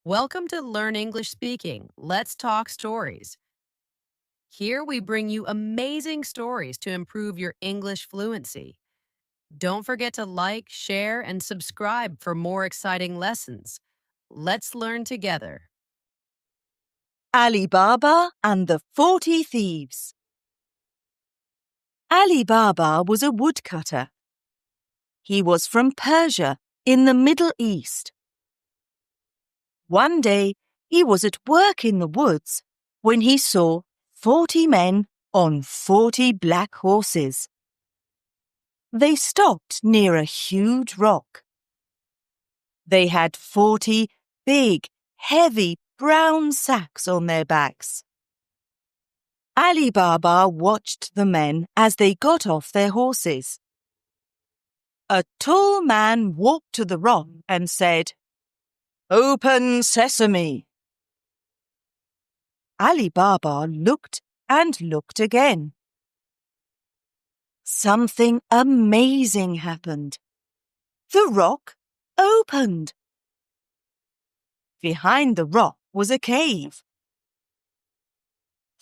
Welcome to Learn English Speaking. Let's talk stories. Here we bring you amazing stories to improve your English fluency. Don't forget to like, share, and subscribe for more exciting lessons. Let's learn together. Ali Baba and the 40 Thieves. Ali Baba was a woodcutter. He was from Persia in the Middle East. One day, he was at work in the woods when he saw 40 men on 40 black horses. They stopped near a huge rock. They had 40 big, heavy brown sacks on their backs. Ali Baba watched the men as they got off their horses. A tall man walked to the rock and said, "Open sesame." Ali Baba looked and looked again. Something amazing happened. The rock opened. Behind the rock was a cave.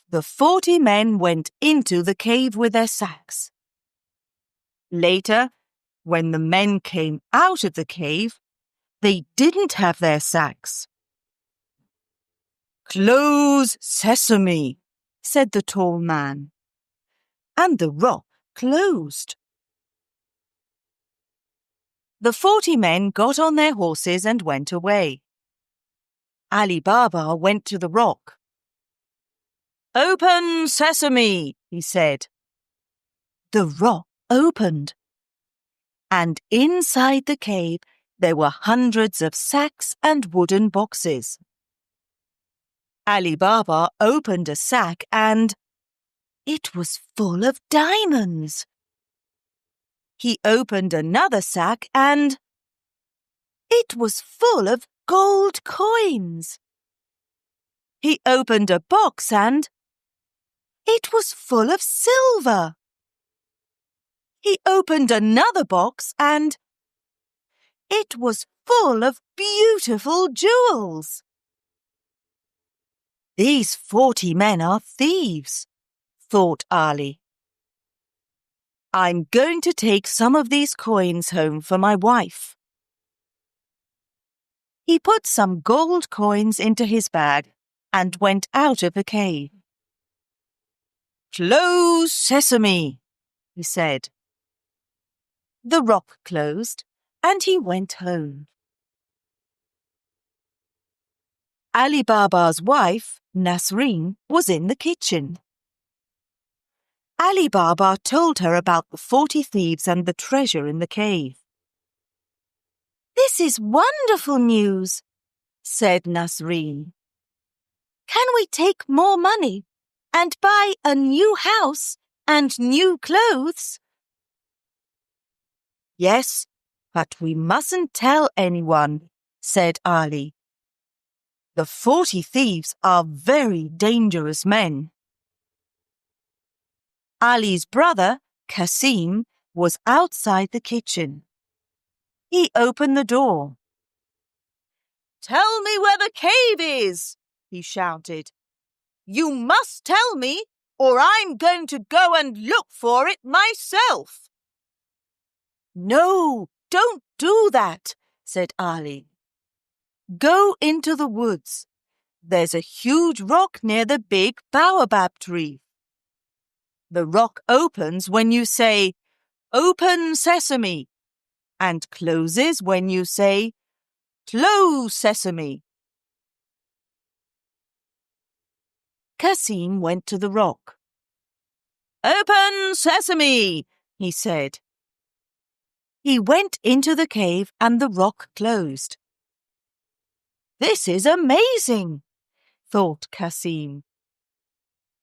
The 40 men went into the cave with their sacks. Later, when the men came out of the cave, they didn't have their sacks. "Close sesame," said the tall man. And the rock closed. The 40 men got on their horses and went away. Ali Baba went to the rock. "Open sesame," he said. The rock opened. And inside the cave there were hundreds of sacks and wooden boxes. Ali Baba opened a sack and it was full of diamonds. He opened another sack and it was full of gold coins. He opened a box and it was full of silver. He opened another box and it was full of beautiful jewels. "These 40 men are thieves," thought Ali. "I'm going to take some of these coins home for my wife." He put some gold coins into his bag and went out of the cave. "Close sesame," he said. The rock closed and he went home. Ali Baba's wife, Nasreen, was in the kitchen. Ali Baba told her about the 40 thieves and the treasure in the cave. "This is wonderful news," said Nasreen. "Can we take more money and buy a new house and new clothes?" "Yes, but we mustn't tell anyone," said Ali. "The 40 thieves are very dangerous men." Ali's brother, Kasim, was outside the kitchen. He opened the door. "Tell me where the cave is," he shouted. "You must tell me, or I'm going to go and look for it myself." "No, don't do that," said Ali. "Go into the woods. There's a huge rock near the big baobab tree. The rock opens when you say, 'Open sesame,' and closes when you say, 'Close sesame.'" Kasim went to the rock. "Open sesame," he said. He went into the cave and the rock closed. "This is amazing," thought Kasim.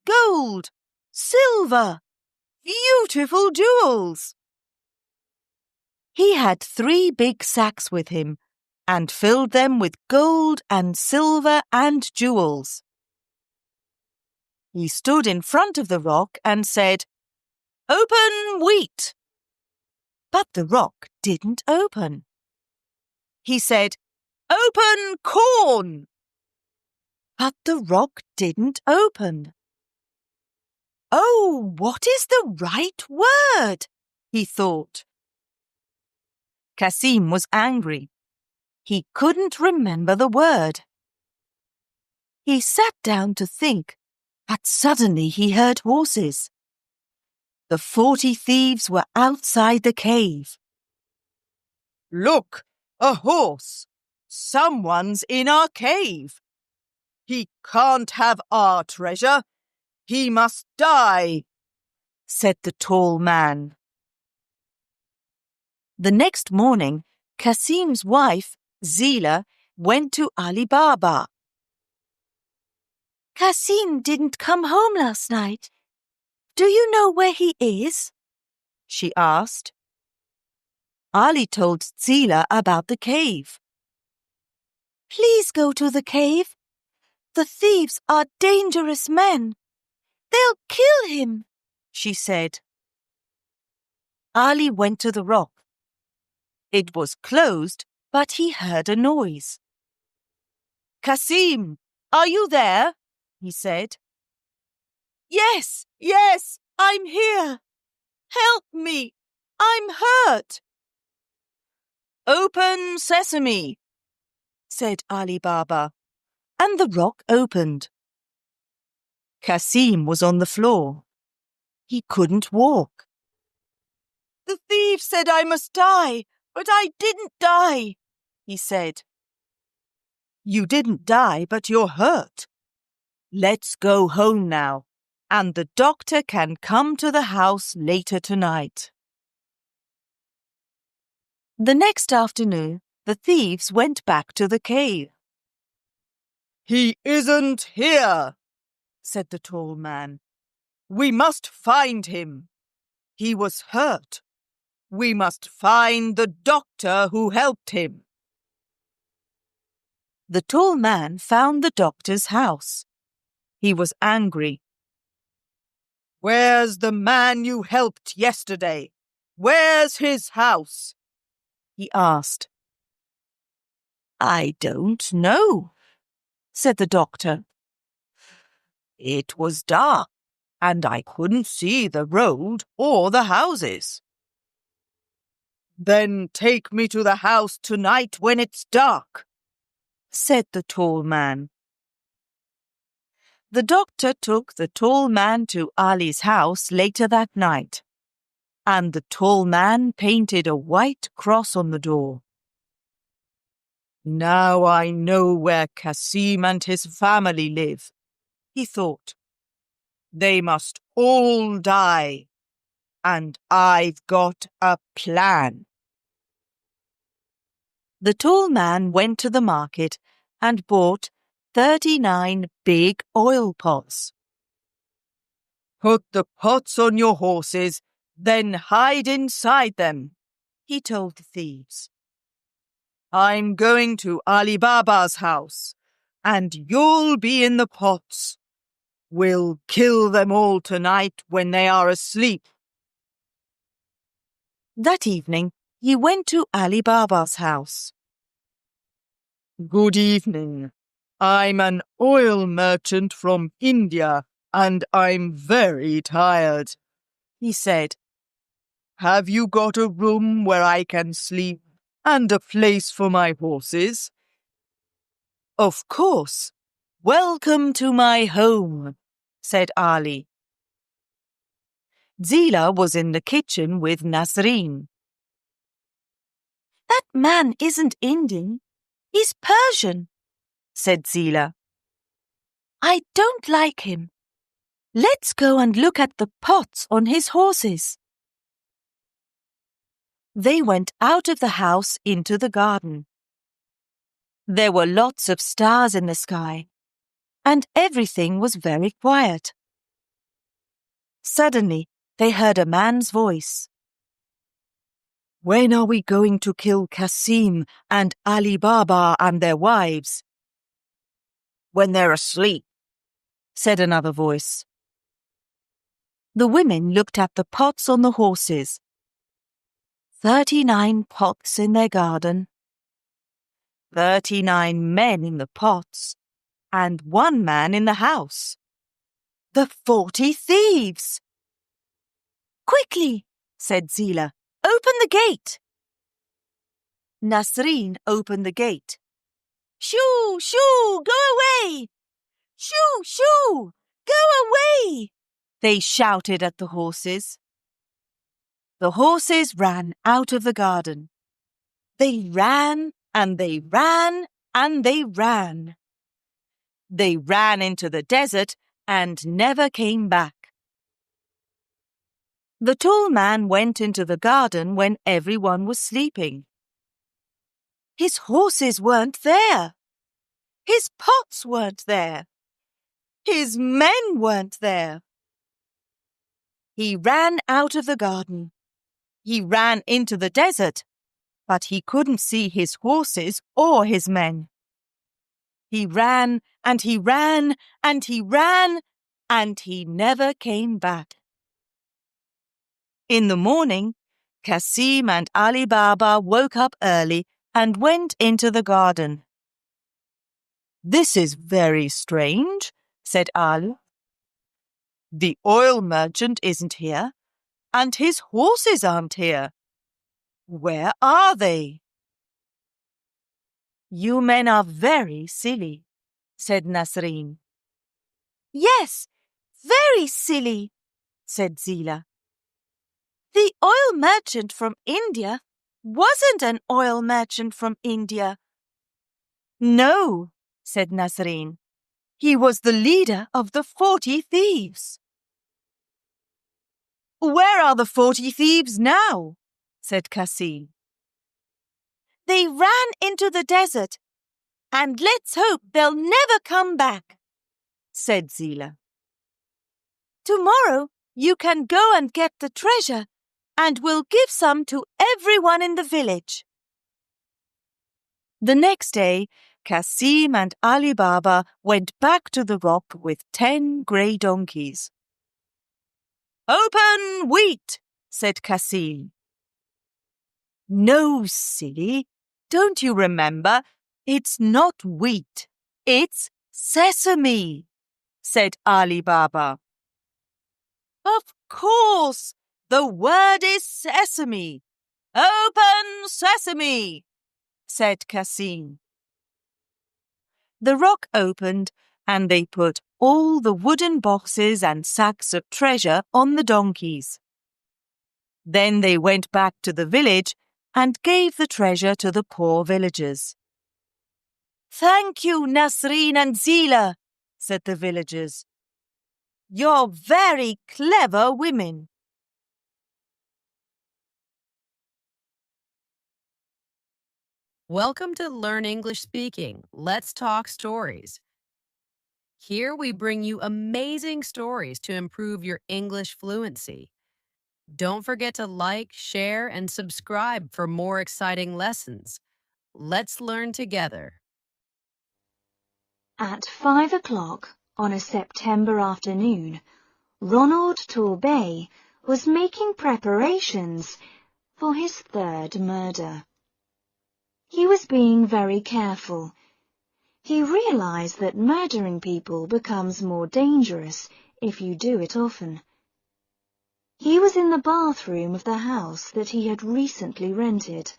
"Gold, silver, beautiful jewels." He had 3 big sacks with him and filled them with gold and silver and jewels. He stood in front of the rock and said, "Open wheat." But the rock didn't open. He said, "Open corn." but the rock didn't open. Oh, what is the right word? He thought. Kasim was angry. He couldn't remember the word. He sat down to think, but suddenly he heard horses. The 40 thieves were outside the cave. Look, a horse! Someone's in our cave. He can't have our treasure. He must die, said the tall man. The next morning, Kasim's wife, Zila, went to Ali Baba. Kasim didn't come home last night. Do you know where he is? She asked. Ali told Zila about the cave. Please go to the cave. The thieves are dangerous men. They'll kill him, she said. Ali went to the rock. It was closed, but he heard a noise. Kasim, are you there? He said. Yes, I'm here. Help me, I'm hurt. Open sesame, said Ali Baba, and the rock opened. Kasim was on the floor. He couldn't walk. The thief said I must die, but I didn't die, he said. You didn't die, but you're hurt. Let's go home now, and the doctor can come to the house later tonight. The next afternoon, the thieves went back to the cave. He isn't here, said the tall man. We must find him. He was hurt. We must find the doctor who helped him. The tall man found the doctor's house. He was angry. Where's the man you helped yesterday? Where's his house? He asked. I don't know, said the doctor. It was dark, and I couldn't see the road or the houses. Then take me to the house tonight when it's dark, said the tall man. The doctor took the tall man to Ali's house later that night, and the tall man painted a white cross on the door. Now I know where Kasim and his family live, he thought. They must all die, and I've got a plan. The tall man went to the market and bought 39 big oil pots. Put the pots on your horses, then hide inside them, he told the thieves. I'm going to Ali Baba's house, and you'll be in the pots. We'll kill them all tonight when they are asleep. That evening, he went to Ali Baba's house. Good evening. I'm an oil merchant from India, and I'm very tired, he said. Have you got a room where I can sleep and a place for my horses? Of course. Welcome to my home, said Ali. Zila was in the kitchen with Nasreen. That man isn't Indian. He's Persian, said Zila. I don't like him. Let's go and look at the pots on his horses. They went out of the house into the garden. There were lots of stars in the sky, and everything was very quiet. Suddenly, they heard a man's voice. When are we going to kill Kasim and Ali Baba and their wives? When they're asleep, said another voice. The women looked at the pots on the horses. 39 pots in their garden. 39 men in the pots, and one man in the house. The 40 thieves! Quickly, said Zila, open the gate. Nasreen opened the gate. Shoo, shoo, go away! Shoo, shoo, go away! They shouted at the horses. The horses ran out of the garden. They ran and they ran and they ran. They ran into the desert and never came back. The tall man went into the garden when everyone was sleeping. His horses weren't there. His pots weren't there. His men weren't there. He ran out of the garden. He ran into the desert, but he couldn't see his horses or his men. He ran and he ran and he ran, and he never came back. In the morning, Kasim and Ali Baba woke up early and went into the garden. This is very strange, said Al. The oil merchant isn't here, and his horses aren't here. Where are they? You men are very silly, said Nasreen. Yes, very silly, said Zila. The oil merchant from India wasn't an oil merchant from India. No, said Nasreen. He was the leader of the 40 thieves. Where are the 40 thieves now? Said Kasim. They ran into the desert, and let's hope they'll never come back, said Zila. Tomorrow you can go and get the treasure, and we'll give some to everyone in the village. The next day, Kasim and Ali Baba went back to the rock with 10 grey donkeys. Open wheat, said Kasim. No, silly. Don't you remember? It's not wheat. It's sesame, said Ali Baba. Of course, the word is sesame. Open sesame, said Kasim. The rock opened, and they put all the wooden boxes and sacks of treasure on the donkeys. Then they went back to the village and gave the treasure to the poor villagers. Thank you, Nasreen and Zila, said the villagers. You're very clever women. Welcome to Learn English Speaking. Let's talk stories. Here we bring you amazing stories to improve your English fluency. Don't forget to like, share, and subscribe for more exciting lessons. Let's learn together. At 5 o'clock on a September afternoon, Ronald Torbay was making preparations for his third murder. He was being very careful. He realized that murdering people becomes more dangerous if you do it often. He was in the bathroom of the house that he had recently rented.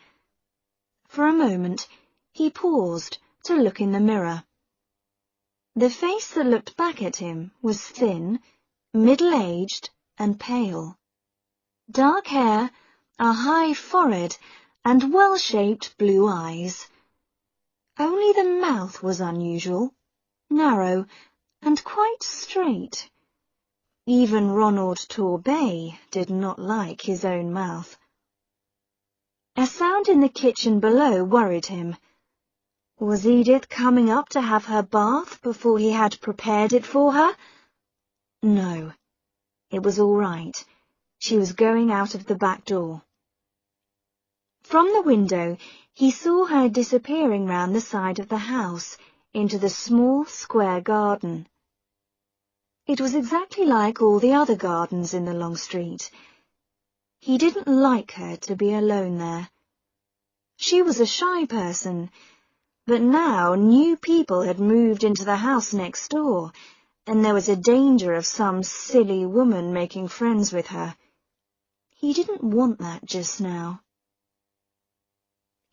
For a moment, he paused to look in the mirror. The face that looked back at him was thin, middle-aged, and pale. Dark hair, a high forehead, and well-shaped blue eyes. Only the mouth was unusual, narrow, and quite straight. Even Ronald Torbay did not like his own mouth. A sound in the kitchen below worried him. Was Edith coming up to have her bath before he had prepared it for her? No, it was all right. She was going out of the back door. From the window, he saw her disappearing round the side of the house into the small square garden. It was exactly like all the other gardens in the long street. He didn't like her to be alone there. She was a shy person, But now new people had moved into the house next door, and there was a danger of some silly woman making friends with her. He didn't want that just now.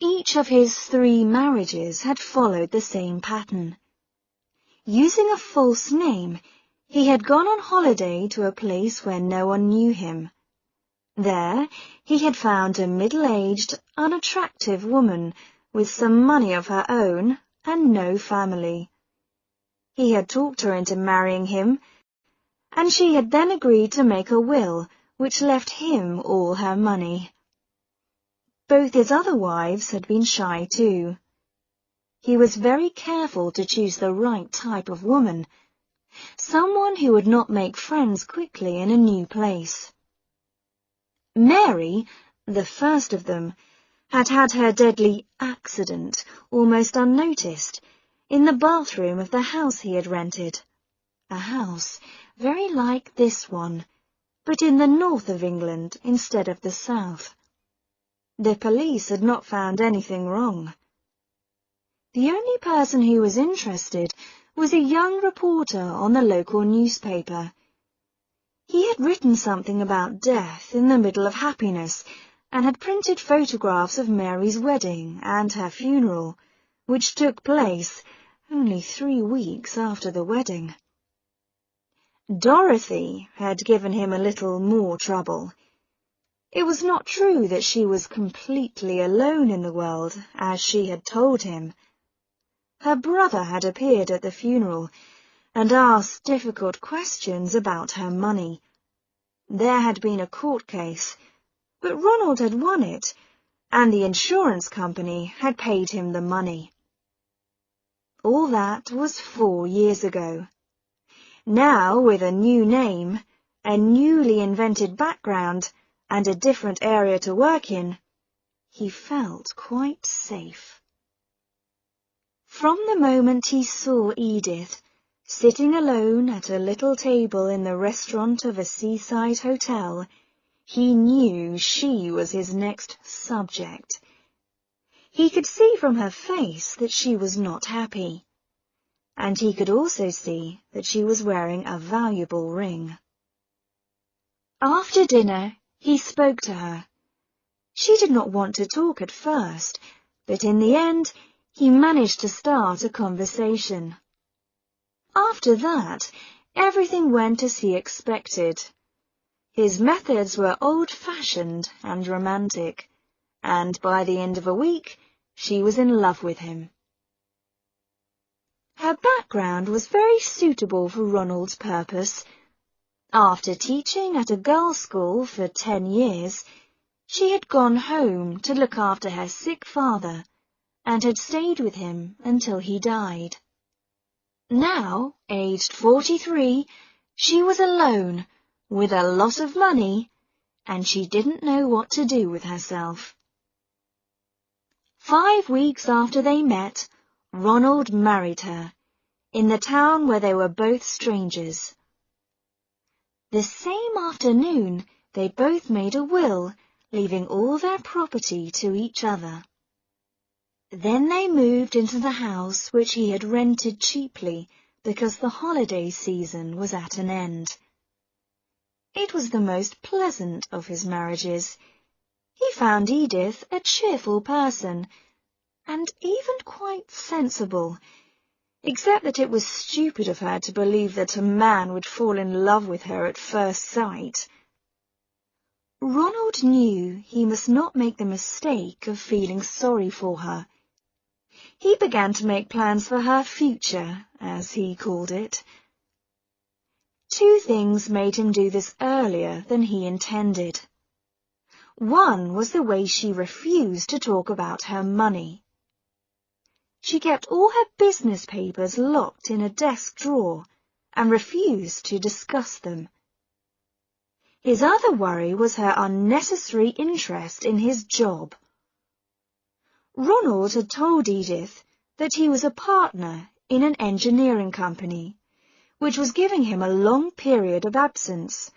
Each of his 3 marriages had followed the same pattern. Using a false name, he had gone on holiday to a place where no one knew him. There, he had found a middle-aged, unattractive woman with some money of her own and no family. He had talked her into marrying him, and she had then agreed to make a will which left him all her money. Both his other wives had been shy too. He was very careful to choose the right type of woman, someone who would not make friends quickly in a new place. Mary, the first of them, had had her deadly accident almost unnoticed in the bathroom of the house he had rented, a house very like this one, but in the north of England instead of the south. The police had not found anything wrong. The only person who was interested was a young reporter on the local newspaper. He had written something about death in the middle of happiness and had printed photographs of Mary's wedding and her funeral, which took place only 3 weeks after the wedding. Dorothy had given him a little more trouble. It was not true that she was completely alone in the world, as she had told him. Her brother had appeared at the funeral and asked difficult questions about her money. There had been a court case, but Ronald had won it, and the insurance company had paid him the money. All that was 4 years ago. Now, with a new name, a newly invented background, and a different area to work in, he felt quite safe. From the moment he saw Edith, sitting alone at a little table in the restaurant of a seaside hotel, he knew she was his next subject. He could see from her face that she was not happy, and he could also see that she was wearing a valuable ring. After dinner, he spoke to her. She did not want to talk at first, but in the end, he managed to start a conversation. After that, everything went as he expected. His methods were old-fashioned and romantic, and by the end of a week, she was in love with him. Her background was very suitable for Ronald's purpose. After teaching at a girls' school for 10 years, she had gone home to look after her sick father and had stayed with him until he died. Now, aged 43, she was alone, with a lot of money, and she didn't know what to do with herself. 5 weeks after they met, Ronald married her, in the town where they were both strangers. The same afternoon, they both made a will, leaving all their property to each other. Then they moved into the house which he had rented cheaply because the holiday season was at an end. It was the most pleasant of his marriages. He found Edith a cheerful person, and even quite sensible, except that it was stupid of her to believe that a man would fall in love with her at first sight. Ronald knew he must not make the mistake of feeling sorry for her. He began to make plans for her future, as he called it. 2 things made him do this earlier than he intended. One was the way she refused to talk about her money. She kept all her business papers locked in a desk drawer and refused to discuss them. His other worry was her unnecessary interest in his job. Ronald had told Edith that he was a partner in an engineering company, which was giving him a long period of absence.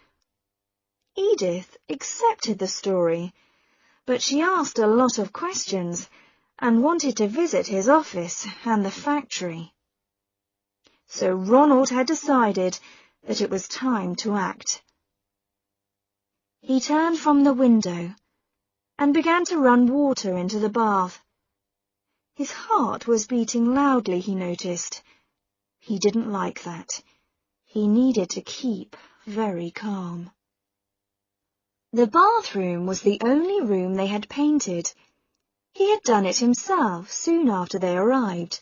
Edith accepted the story, but she asked a lot of questions, and wanted to visit his office and the factory. So Ronald had decided that it was time to act. He turned from the window and began to run water into the bath. His heart was beating loudly, he noticed. He didn't like that. He needed to keep very calm. The bathroom was the only room they had painted. He had done it himself soon after they arrived.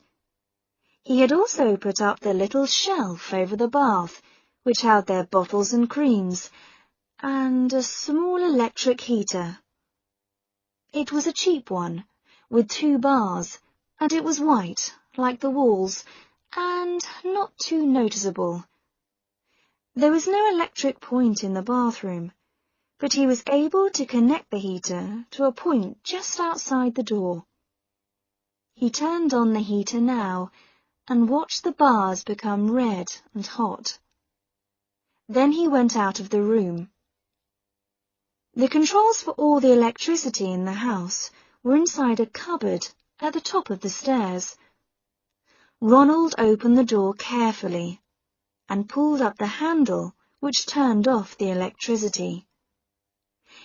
He had also put up the little shelf over the bath, which held their bottles and creams, and a small electric heater. It was a cheap one, with 2 bars, and it was white, like the walls, and not too noticeable. There was no electric point in the bathroom, but he was able to connect the heater to a point just outside the door. He turned on the heater now and watched the bars become red and hot. Then he went out of the room. The controls for all the electricity in the house were inside a cupboard at the top of the stairs. Ronald opened the door carefully and pulled up the handle which turned off the electricity.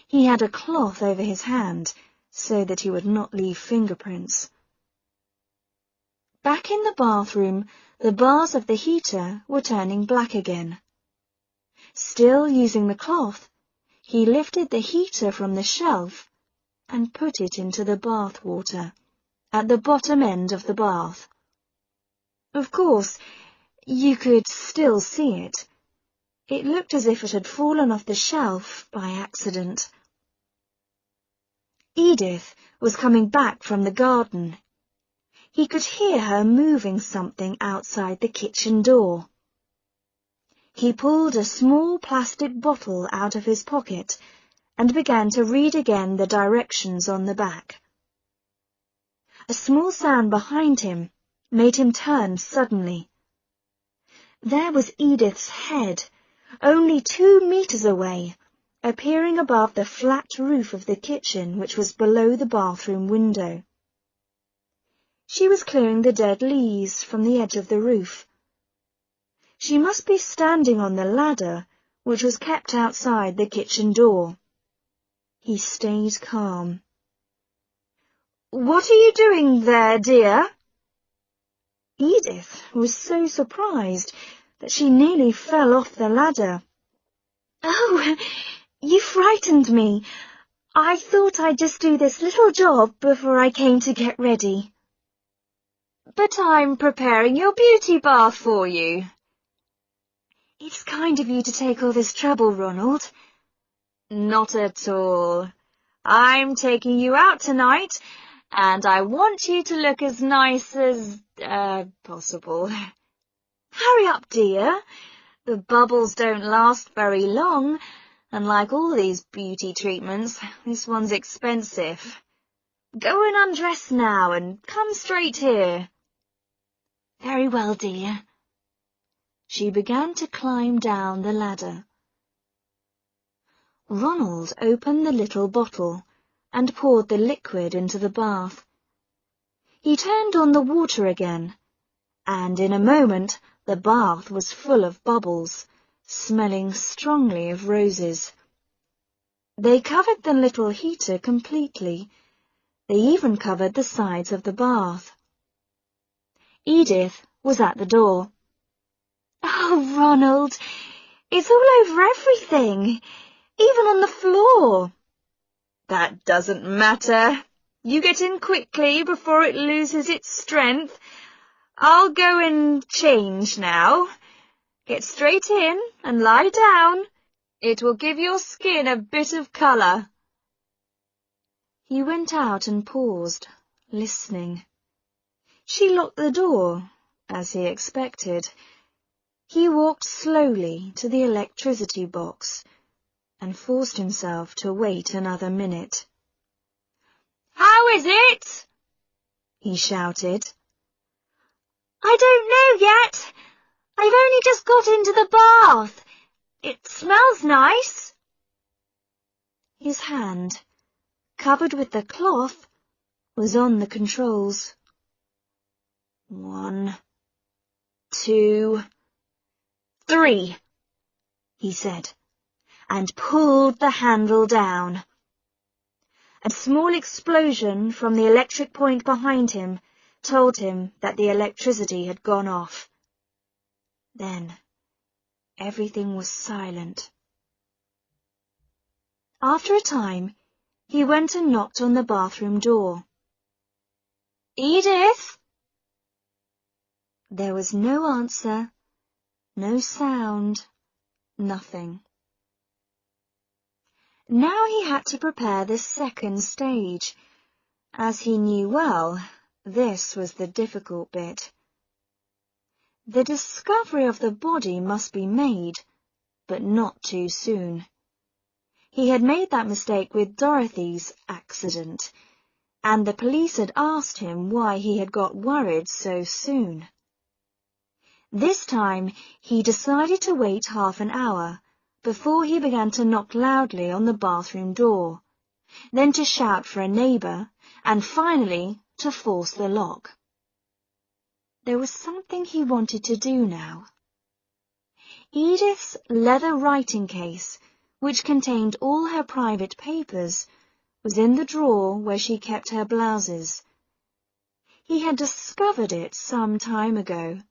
He had a cloth over his hand so that he would not leave fingerprints. Back in the bathroom, the bars of the heater were turning black again. Still using the cloth, he lifted the heater from the shelf and put it into the bath water at the bottom end of the bath. Of course, you could still see it. It looked as if it had fallen off the shelf by accident. Edith was coming back from the garden. He could hear her moving something outside the kitchen door. He pulled a small plastic bottle out of his pocket and began to read again the directions on the back. A small sound behind him made him turn suddenly. There was Edith's head, only 2 meters away, appearing above the flat roof of the kitchen which was below the bathroom window. She was clearing the dead leaves from the edge of the roof. She must be standing on the ladder, which was kept outside the kitchen door. He stayed calm. "What are you doing there, dear?" Edith was so surprised that she nearly fell off the ladder. "Oh, you frightened me. I thought I'd just do this little job before I came to get ready." "But I'm preparing your beauty bath for you." "It's kind of you to take all this trouble, Ronald." "Not at all. I'm taking you out tonight, and I want you to look as nice as, possible." "Hurry up, dear. The bubbles don't last very long, and like all these beauty treatments, this one's expensive. Go and undress now and come straight here." "Very well, dear." She began to climb down the ladder. Ronald opened the little bottle and poured the liquid into the bath. He turned on the water again, and in a moment the bath was full of bubbles, smelling strongly of roses. They covered the little heater completely. They even covered the sides of the bath. Edith was at the door. "Oh, Ronald, it's all over everything, even on the floor." "That doesn't matter. You get in quickly before it loses its strength. I'll go and change now. Get straight in and lie down. It will give your skin a bit of colour." He went out and paused, listening. She locked the door, as he expected. He walked slowly to the electricity box and forced himself to wait another minute. "How is it?" he shouted. "I don't know yet. I've only just got into the bath. It smells nice." His hand, covered with the cloth, was on the controls. 1, 2, 3, he said, and pulled the handle down. A small explosion from the electric point behind him told him that the electricity had gone off. Then everything was silent. After a time, he went and knocked on the bathroom door. "Edith?" There was no answer, no sound, nothing. Now he had to prepare the second stage. As he knew well, this was the difficult bit. The discovery of the body must be made, but not too soon. He had made that mistake with Dorothy's accident, and the police had asked him why he had got worried so soon. This time he decided to wait half an hour before he began to knock loudly on the bathroom door, then to shout for a neighbour, and finally to force the lock. There was something he wanted to do now. Edith's leather writing case, which contained all her private papers, was in the drawer where she kept her blouses. He had discovered it some time ago,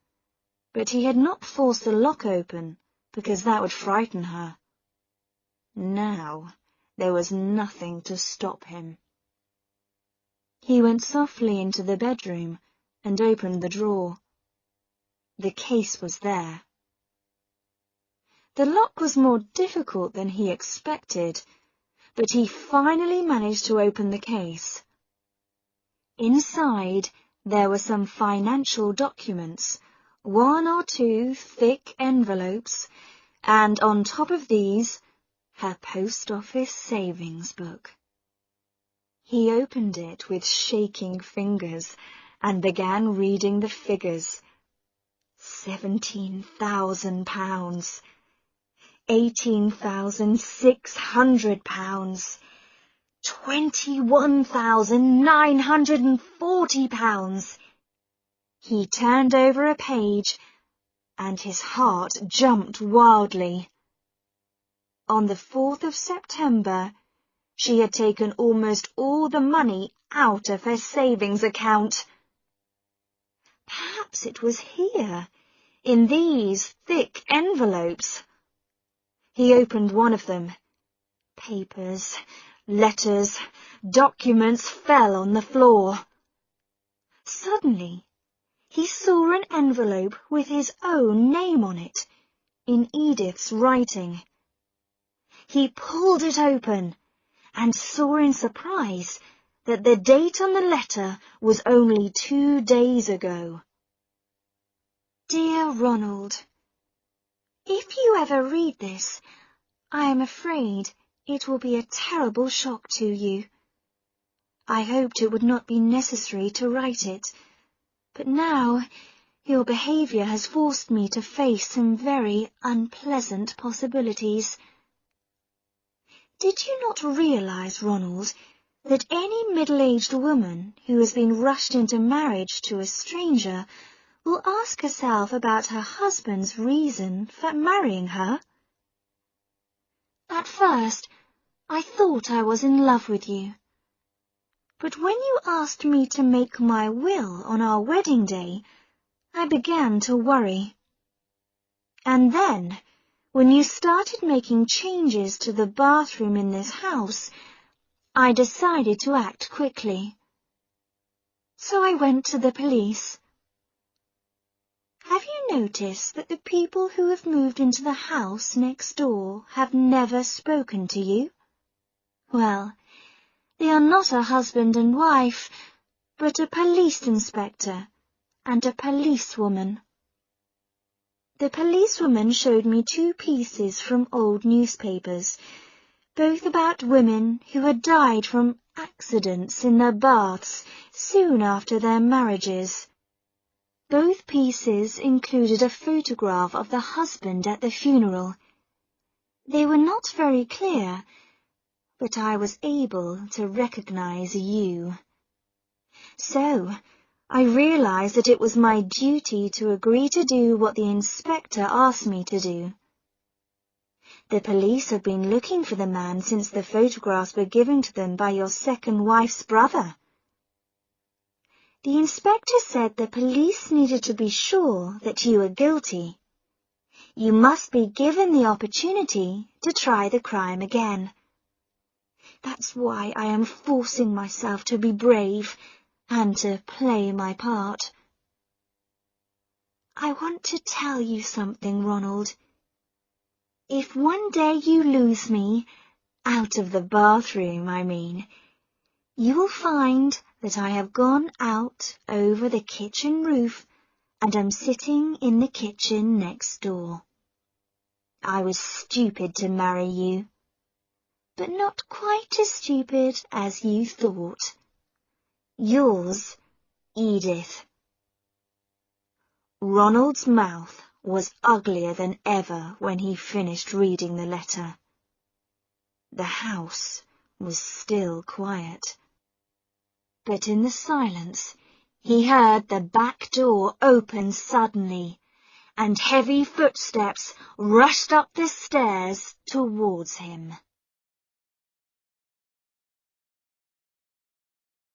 but he had not forced the lock open because that would frighten her. Now there was nothing to stop him. He went softly into the bedroom and opened the drawer. The case was there. The lock was more difficult than he expected, but he finally managed to open the case. Inside there were some financial documents, 1 or 2 thick envelopes, and on top of these, her post office savings book. He opened it with shaking fingers and began reading the figures. £17,000, £18,600, £21,940. He turned over a page, and his heart jumped wildly. On the 4th of September, she had taken almost all the money out of her savings account. Perhaps it was here, in these thick envelopes. He opened one of them. Papers, letters, documents fell on the floor. Suddenly, he saw an envelope with his own name on it, in Edith's writing. He pulled it open and saw in surprise that the date on the letter was only 2 days ago. Dear Ronald, if you ever read this, I am afraid it will be a terrible shock to you. I hoped it would not be necessary to write it, but now your behaviour has forced me to face some very unpleasant possibilities. Did you not realize, Ronald, that any middle-aged woman who has been rushed into marriage to a stranger will ask herself about her husband's reason for marrying her? At first, I thought I was in love with you. But when you asked me to make my will on our wedding day, I began to worry. And then, when you started making changes to the bathroom in this house, I decided to act quickly. So I went to the police. Have you noticed that the people who have moved into the house next door have never spoken to you? Well, they are not a husband and wife, but a police inspector and a policewoman. The policewoman showed me 2 pieces from old newspapers, both about women who had died from accidents in their baths soon after their marriages. Both pieces included a photograph of the husband at the funeral. They were not very clear, but I was able to recognize you. So, I realized that it was my duty to agree to do what the inspector asked me to do. The police have been looking for the man since the photographs were given to them by your second wife's brother. The inspector said the police needed to be sure that you were guilty. You must be given the opportunity to try the crime again. That's why I am forcing myself to be brave and to play my part. I want to tell you something, Ronald. If one day you lose me, out of the bathroom, I mean, you will find that I have gone out over the kitchen roof and am sitting in the kitchen next door. I was stupid to marry you, but not quite as stupid as you thought. Yours, Edith. Ronald's mouth was uglier than ever when he finished reading the letter. The house was still quiet. But in the silence, he heard the back door open suddenly, and heavy footsteps rushed up the stairs towards him.